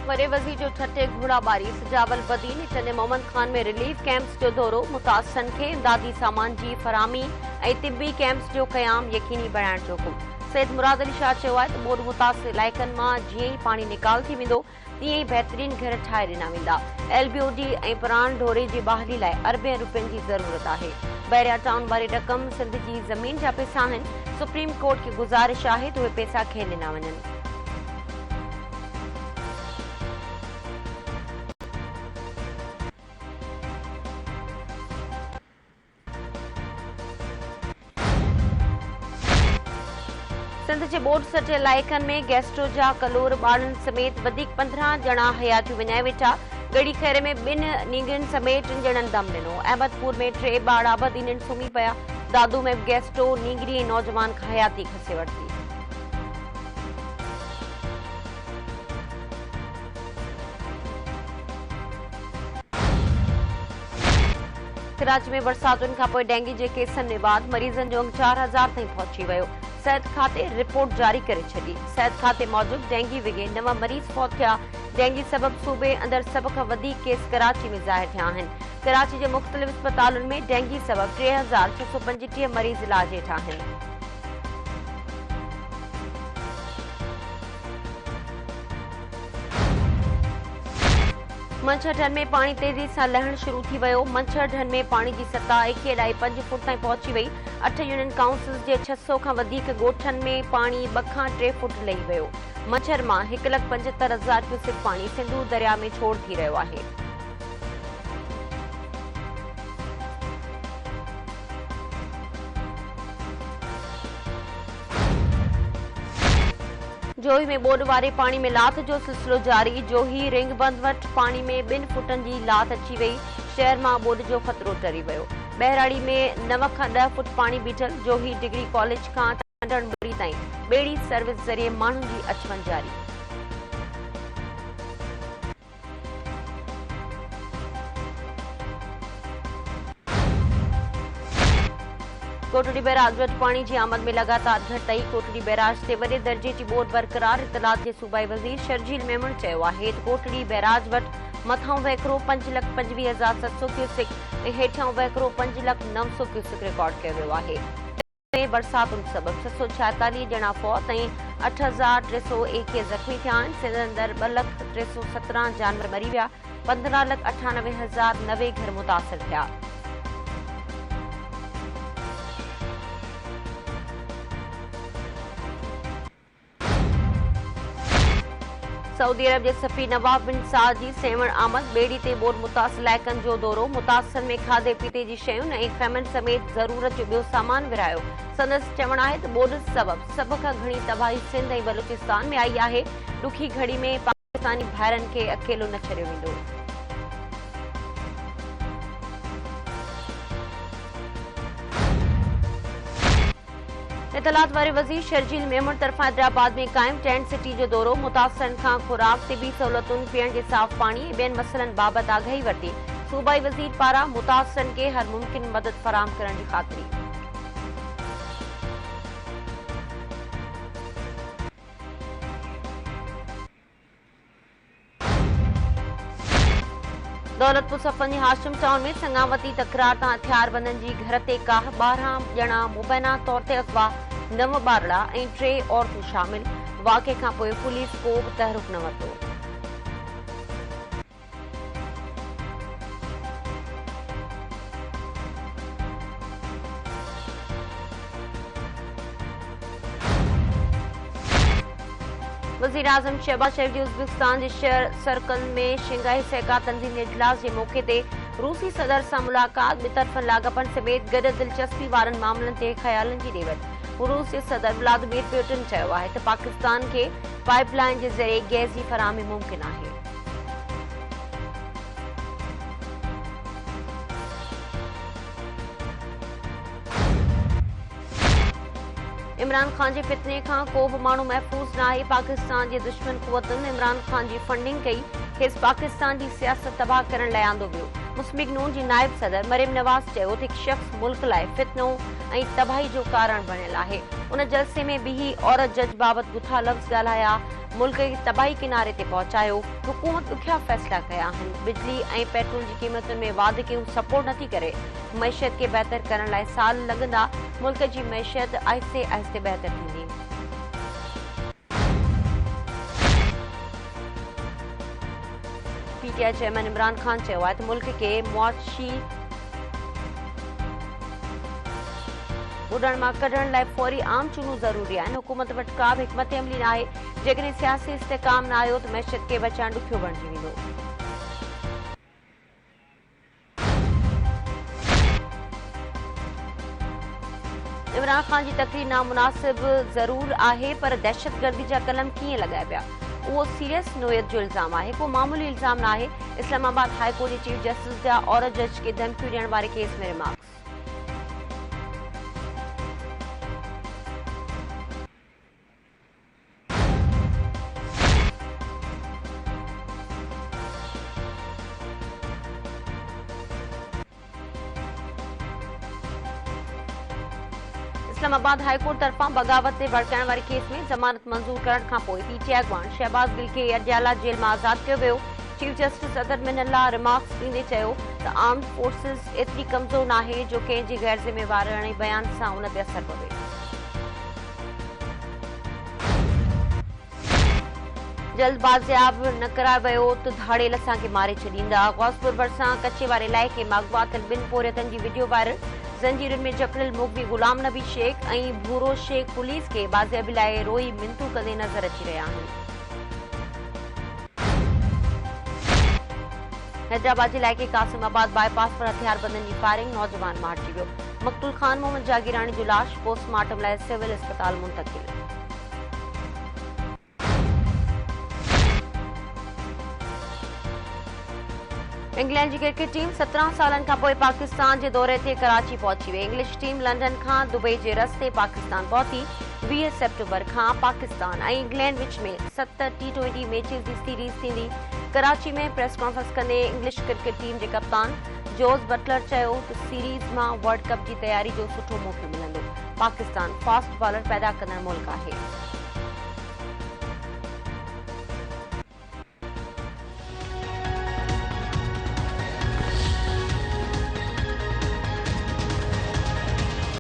वॾे वज़ीर जो ठटे घोड़ाबारी सजावल बदीन इटने मोहम्मद खान में रिलीफ कैंप्स जो दौरो मुतासिरनि खे इमदादी सामान जी फराहमी ऐं तिबी कैंप्स जो क़याम यकीनी बणाइण जो हुकुम। सैयद मुराद अली शाह चयो आहे त ॿोॾ मुतासिर इलाइक़नि मां जीअं ई पाणी निकाल थी वेंदो तीअं ई बहितरीन घर ठाहे ॾिना वेंदा। LBOD ऐं पुराण ढोरे जी बहाली लाइ अरबें रुपयनि जी ज़रूरत आहे। बहरिया टाउन वारी रक़म सिंध जी ज़मीन जा पैसा आहिनि। सुप्रीम कोर्ट खे गुज़ारिश आहे त उहे पैसा खेनि ॾिना वञनि। सिंध जे ॿोॾ सटे इलाइक़नि में गैस्ट्रो जा कलोर ॿारनि समेत वधीक 15 ॼणा हयातियूं विञाए वेठा। गड़ी खैर में 2 नींगरनि समेत 3 ॼणनि दम ॾिनो। अहमदपुर में 3 ॿार आबादीन सुम्ही पिया। दादू में गैस्ट्रो नींगरी ऐं नौजवान खां हयाती खसे वरिती। कराची में बरसातुनि खां पोइ डेंगी जे केसनि में बाद मरीज़नि जो 4000 ताईं पहुची वियो। सेहत खाते रिपोर्ट जारी करे छॾी। सेहत खाते मूजिबि डेंगी विघे 9 मरीज़ फौत थिया। डेंगी सबबि सूबे अंदरि सभ खां वधीक केस कराची में ज़ाहिर थिया आहिनि। कराची जे मुख़्तलिफ़ अस्पतालुनि में डेंगी सबबि 3635 मरीज़ इलाज हेठि आहिनि। मंछर ढन में पानी तेज़ी सां लहण शुरू थी वियो। मंछर ढन में पानी जी सतह 21.5 फुट ताईं पहुची वई। 8 यूनियन काउंसिल्स जे 600 खां वधीक ॻोठनि में पानी 2 खां 3 फुट लही वियो। मंछर मां 1,75,000 क्यूसेक पानी सिंधू दरिया में छोड़ थी रहियो आहे। जोही में ॿोॾ वारे पानी में लाथ जो सिलसिलो जारी। जोही रिंग बंद वटि पानी में 2 फुटनि जी लाथ अची वई। शहर मां ॿोॾ जो ख़तरो टरी वियो। बहराड़ी में 9 खां 10 फुट पानी बीठल। जोही डिग्री कॉलेज खां ठांडण ॿेड़ी ताईं ॿेड़ी सर्विस ज़रिए माण्हुनि जी अचवञ जारी। कोटड़ी बैराज वटि पानी जी आमद में लगातार घटिताई। कोटड़ी बैराज ते वॾे दर्जे जी ॿोॾ बरक़रार। इतलात जे सूबाई वज़ीर शर्जील मेमण चयो आहे त कोटड़ी बैराज वटि मथां वहिकिरो 5,25,700 क्यूसेक ऐं हेठां वहिकिरो 5,09,000 क्यूसेक रिकॉर्ड कयो वियो आहे। बरसातुनि सबबि 646 ॼणा फौत ऐं 8,321 ज़ख़्मी थिया आहिनि। सिंध अंदरि 2,317 जानवर मरी विया। 15,98,090 घर मुतासिर थिया। सऊदी अरब जे सफ़ी नवाब बिन साद जी सेवण आमद। ॿेड़ी ते ॿोॾ मुतासिर इलाइक़नि जो दौरो। मुतासिर में खाधे पीते जी शयुनि ऐं ख़ैमनि समेत ज़रूरत जो ॿियो सामान विरहायो। संदसि चवणु आहे त ॿोॾ सबबि सभ खां घणी तबाही सिंध ऐं बलूचिस्तान में आई आहे। ॾुखी घड़ी में पाकिस्तानी भाइरनि खे अकेलो न छॾियो वेंदो। इतलात वारे वज़ीर शर्जील मेमण तरफ़ां हैदराबाद में क़ाइम टेंट सिटी जो दौरो। मुतासिरनि खां खुराक, तिबी सहूलतुनि, पीअण जे साफ़ पाणी ऐं ॿियनि मसइलनि बाबति आगाही वरिती। सूबाई वज़ीर पारां मुतासिरनि खे हर मुमकिन मदद फराहम करण जी ख़ातिरी। दौलतपुर सफ़नि जी हाशिम टाउन में संगावती तकरार तां हथियारबंदनि जी घर ते काह। 12 ॼणा मुबैना तौर ते अगवा, 9 ॿारड़ा ऐं 3 औरतूं शामिल। वाक़े खां पोइ पुलिस को बि तहरुक न वरितो। वज़ीर आज़म शहबाज शरीफ जी उज़्बेकिस्तान जे शहर सर्कल में शंघाई सहकार तंज़ीम जे इजलास जे मौक़े ते रूसी सदर सां मुलाक़ात। ॿितरफ़नि लाॻापनि समेत गॾु दिलचस्पी वारनि मामलनि ते ख़्यालनि जी ॾेवट। रूस जे सदर व्लादिमीर पुतिन चयो आहे त पाकिस्तान खे पाइपलाइन जे ज़रिए गैस जी फराहमी मुमकिन आहे। इमरान खान जे फितने खां को बि माण्हू महफ़ूज़ न आहे। पाकिस्तान जे दुश्मन क़ुवतुनि इमरान खान जी फंडिंग कई। खेसि पाकिस्तान जी सियासत तबाह करण लाइ आंदो वियो। मुस्लिम लीग नून जी नाइब सदर मरियम नवाज़ चयो त हिकु शख़्स मुल्क लाइ फितनो ऐं तबाही जो कारण बणियल आहे। उन जलसे में बिही औरत जज बाबति गुथा लफ़्ज़ ॻाल्हाया। मुल्क खे तबाही किनारे ते पहुचायो। हुकूमत ॾुखिया फ़ैसिला कया आहिनि। बिजली ऐं पेट्रोल जी क़ीमतुनि में वाधे खे सपोर्ट नथी करे। मईशत खे बहितर करण लाइ साल लॻंदा। मुल्क जी मईशत आहिस्ते आहिस्ते बहितर थींदी। पीटीआई चेयरमैन इमरान खान चयो आहे त मुल्क खे मुआशी उॾण मां कढण लाइ फौरी आम चूंडूं ज़रूरी आहिनि। हुकूमत वटि का बि हिकमत अमली न आहे। जेकॾहिं सियासी इस्तेकाम न आयो त मईशत खे बचाइण ॾुखियो बणिजी वेंदो। इमरान खान जी तक़रीर नामुनासिब ज़रूर आहे, पर दहशतगर्दी जा कलम कीअं लॻाइबिया? उहो सीरियस नोयत जो इल्ज़ाम आहे, को मामूली इल्ज़ाम न आहे। इस्लामाबाद हाई कोर्ट जे चीफ जस्टिस जा औरत जज खे धमकियूं ॾियण वारे केस में रिमार्क्स। इस्लामाबाद हाई कोर्ट तरफ़ां बग़ावत ते भड़काइण वारे केस में ज़मानत मंज़ूर करण खां पोइ पीटीआई अॻवान शहबाज़ गिल खे अडयाला जेल मां आज़ाद कयो वियो। Chief justice Athar Minallah remarks ॾींदे चयो त आर्म्ड फोर्सिस एतिरी कमज़ोर नाहे जो कंहिं जे गैर ज़िम्मेवाराणे बयान सां उन ते असर पवे। जल्द बाज़ियाब न करायो वियो त धाड़ेल असांखे मारे छॾींदा। गौसपुर भरिसां कचे वारे इलाइक़े मां अॻवा थियल 2 पोरियतनि जी वीडियो वायरल। ज़ंजीरुनि में जकड़ियल मुग़वी गुलाम नबी शेख ऐं भूरो शेख पुलिस खे बाज़ियाबी लाइ रोई मिनतूं कंदे नज़र अची रहिया आहिनि। हैदराबाद जे इलाइक़े कासिमाबाद बाईपास पर हथियारबंदनि जी फायरिंग, नौजवान मारिजी वियो। मक़तूल ख़ान मोहम्मद जागीरानी जो लाश पोस्टमार्टम लाइ सिविल अस्पताल मुंतक़िल। इंग्लैंड जी क्रिकेट टीम 17 सालनि खां पोइ पाकिस्तान जे दौरे ते कराची पहुची वई। इंग्लिश टीम लंडन खां दुबई जे रस्ते पाकिस्तान पहुती। 20 सेप्टेम्बर खां पाकिस्तान ऐं इंग्लैंड विच में 7 T20 मैचेस जी सीरीज़ थींदी। कराची में प्रेस कॉन्फ्रेंस कंदे इंग्लिश क्रिकेट टीम जे कप्तान जोस बटलर चयो त सीरीज़ मां वर्ल्ड कप जी तयारी जो सुठो मौक़ो मिलंदो। पाकिस्तान फास्ट बॉलर पैदा कंदड़ मुल्क आहे।